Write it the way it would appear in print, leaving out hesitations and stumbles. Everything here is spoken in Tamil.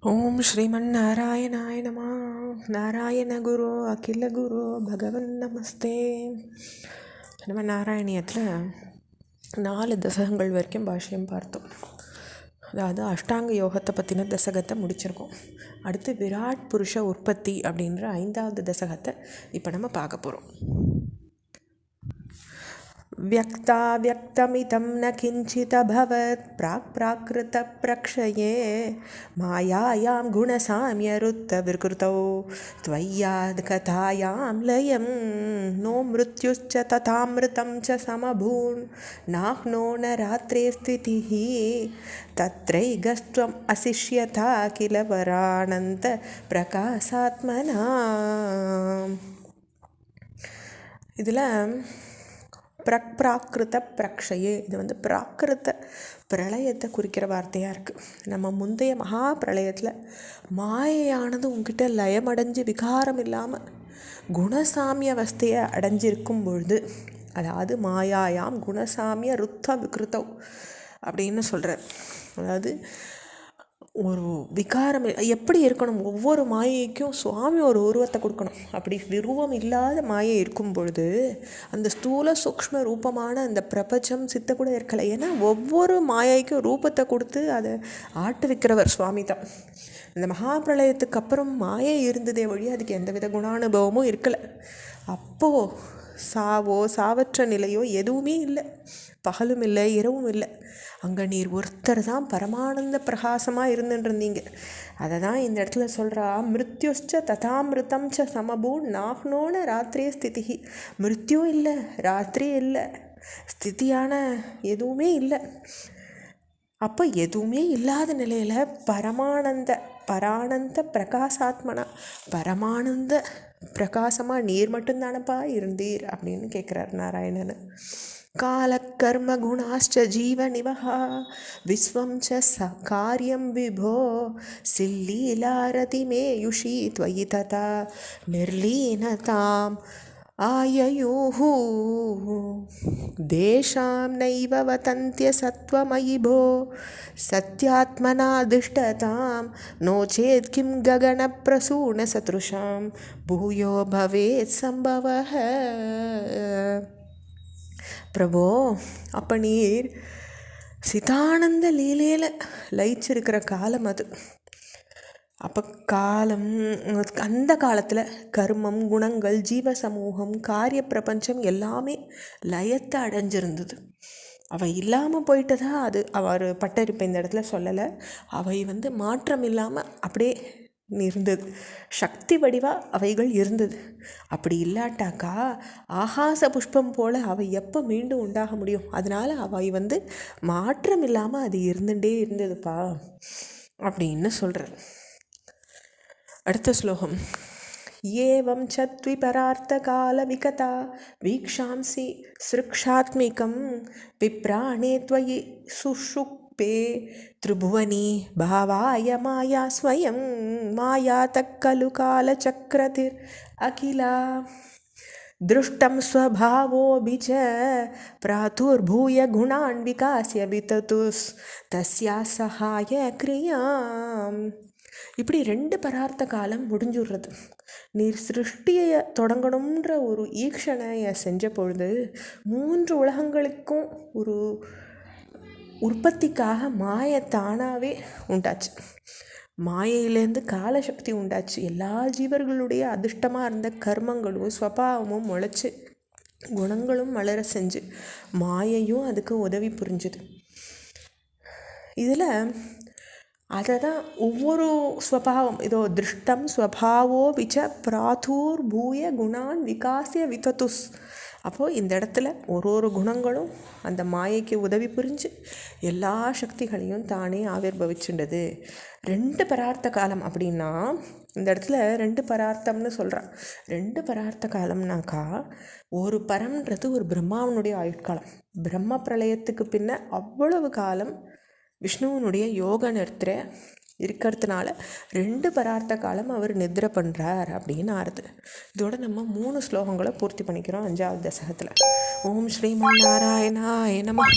ஓம் ஸ்ரீமன்னாராயணாய நம. நாராயண குரு அகில குரு பகவன் நமஸ்தே. நம்ம நாராயணியத்தில் 4 தசகங்கள் வரைக்கும் பாஷ்யம் பார்த்தோம். அதாவது அஷ்டாங்க யோகத்தை பற்றின தசகத்தை முடிச்சிருக்கோம். அடுத்து விராட் புருஷ உற்பத்தி அப்படின்ற 5வது தசகத்தை இப்போ நம்ம பார்க்க போகிறோம். व्यक्ताव्यक्तमिदं न किञ्चिदभवत् प्राक्प्राकृतप्रक्षये मायायां गुणसाम्यरुत्तविकृतौ त्वय्याद्गतायां लयं नो मृत्युश्च तथामृतं च समभून् नाह्नो न रात्रे स्थितिः तत्रैगस्त्वम् अशिष्यता किल वरानन्तप्रकाशात्मना. இதில் பிராகிருத பிரக்ஷயே, இது பிராகிருத பிரளயத்தை குறிக்கிற வார்த்தையாக இருக்குது. நம்ம முந்தைய மகா பிரளயத்தில் மாயையானது உங்ககிட்ட லயமடைஞ்சு விகாரம் இல்லாமல் குணசாமிய அவஸ்தையை அடைஞ்சிருக்கும் பொழுது, அதாவது மாயாயாம் குணசாமிய ருத்த விகிருத்தவ் அப்படின்னு சொல்கிறார். அதாவது ஒரு விகாரம் எப்படி இருக்கணும், ஒவ்வொரு மாயைக்கும் சுவாமி ஒரு உருவத்தை கொடுக்கணும். அப்படி உருவம் இல்லாத மாயை இருக்கும் பொழுது அந்த ஸ்தூல சூக்ஷ்ம ரூபமான அந்த பிரபஞ்சம் சித்த கூட இருக்கலை. ஏன்னா ஒவ்வொரு மாயைக்கும் ரூபத்தை கொடுத்து அதை ஆட்டு வைக்கிறவர் சுவாமி தான். இந்த மகாபிரளயத்துக்கு அப்புறம் மாயை இருந்ததே வழி அதுக்கு எந்தவித குணானுபவமும் இருக்கலை. அப்போது சாவற்ற நிலையோ எதுவுமே இல்லை, பகலும் இல்லை இரவும் இல்லை. அங்கே நீர் ஒருத்தர் தான் பரமானந்த பிரகாசமாக இருந்துருந்தீங்க. அதை தான் இந்த இடத்துல சொல்கிறா, மிருத்யுஷ்ச ததாமிருதம் ச சமபூன் நாஹ்னோன ராத்திரியே ஸ்திதி. மிருத்யும் இல்லை, ராத்திரி இல்லை, ஸ்திதியான எதுவுமே இல்லை. அப்போ எதுவுமே இல்லாத நிலையில் பரானந்த பிரகாசாத்மனா, பரமானந்த பிரகாசமாக நீர் மட்டும்தானப்பா இருந்தீர் அப்படின்னு கேட்குறார் நாராயணன். காலக்கர்ம குணாश्च जीवनिवः विश्वं च कार्यं विभो सिल्लीलारतिमेयुषी त्वयि तथा निर्लीनताम् आययुः देशां नैव वतन्त्य सत्त्वमयि भो सत्यात्मनादिष्टतां नो चेत् किं गगनप्रसूनसदृशां भूयो भवेत् सम्भवः. பிரபோ, அப்போ நீர் சிதானந்த லீலையில் லயிச்சிருக்கிற காலம் அது. அப்போ அந்த காலத்தில் கர்மம், குணங்கள், ஜீவ சமூகம், காரிய பிரபஞ்சம் எல்லாமே லயத்தை அடைஞ்சிருந்தது. அவை இல்லாமல் போயிட்டதா அது அவர் பட்டறிப்பை இந்த இடத்துல சொல்லலை. அவை மாற்றம் இல்லாமல் அப்படியே இருந்தது, சக்தி வடிவாக அவைகள் இருந்தது. அப்படி இல்லாட்டாக்கா ஆகாச புஷ்பம் போல் அவை எப்போ மீண்டும் உண்டாக முடியும்? அதனால் அவை மாற்றம் இல்லாமல் அது இருந்துகிட்டே இருந்ததுப்பா அப்படின்னு சொல்கிறார். அடுத்த ஸ்லோகம். ஏவம் சத்வி பரார்த்த கால விகதா வீக்ஷாம்சி ஸ்ருக்ஷாத்மிகம் விப்ராணே த்வயி சுஷுக்பே त्रिभुवनी भावाय माया स्वयं माया तक्कलु कालचक्रतिर् अखिला दृष्टं स्वभावोऽपि च प्रातुर्भूय गुणान् विकास्य विततुस् तस्या सहाय क्रियाम्. இப்படி 2 பரார்த்த காலம் முடிஞ்சுடுறது. நீர் சிருஷ்டியை தொடங்கணுன்ற ஒரு ஈக்ஷணையை செஞ்ச பொழுது 3 உலகங்களுக்கும் ஒரு உற்பத்திக்காக மாயை தானாகவே உண்டாச்சு. மாயையிலேருந்து காலசக்தி உண்டாச்சு. எல்லா ஜீவர்களுடைய அதிர்ஷ்டமாக இருந்த கர்மங்களும் ஸ்வபாவமும் முளைச்சி குணங்களும் வளர செஞ்சு மாயையும் அதுக்கு உதவி புரிஞ்சுது. இதில் அதை தான் ஒவ்வொரு ஸ்வபாவம், இதோ திருஷ்டம் ஸ்வபாவோ விச பிராதூர் பூய குணான் விகாசிய விததுஸ். அப்போது இந்த இடத்துல ஒரு குணங்களும் அந்த மாயைக்கு உதவி புரிஞ்சு எல்லா சக்திகளையும் தானே ஆவிர்பவிச்சுண்டது. 2 பரார்த்த காலம் அப்படின்னா இந்த இடத்துல 2 பரார்த்தம்னு சொல்கிறான். 2 பரார்த்த காலம்னாக்கா ஒரு பரம்ன்றது ஒரு பிரம்மாவனுடைய ஆயுட்காலம். பிரம்ம பிரளயத்துக்கு பின்ன அவ்வளவு காலம் விஷ்ணுவனுடைய யோக நிறுத்திர இருக்கிறதுனால 2 பரார்த்த காலம் அவர் நித்ரை பண்ணுறார் அப்படின்னு ஆறுது. இதோட நம்ம 3 ஸ்லோகங்களை பூர்த்தி பண்ணிக்கிறோம் 5வது தசகத்தில். ஓம் ஸ்ரீமன் நாராயணாய நமஹ.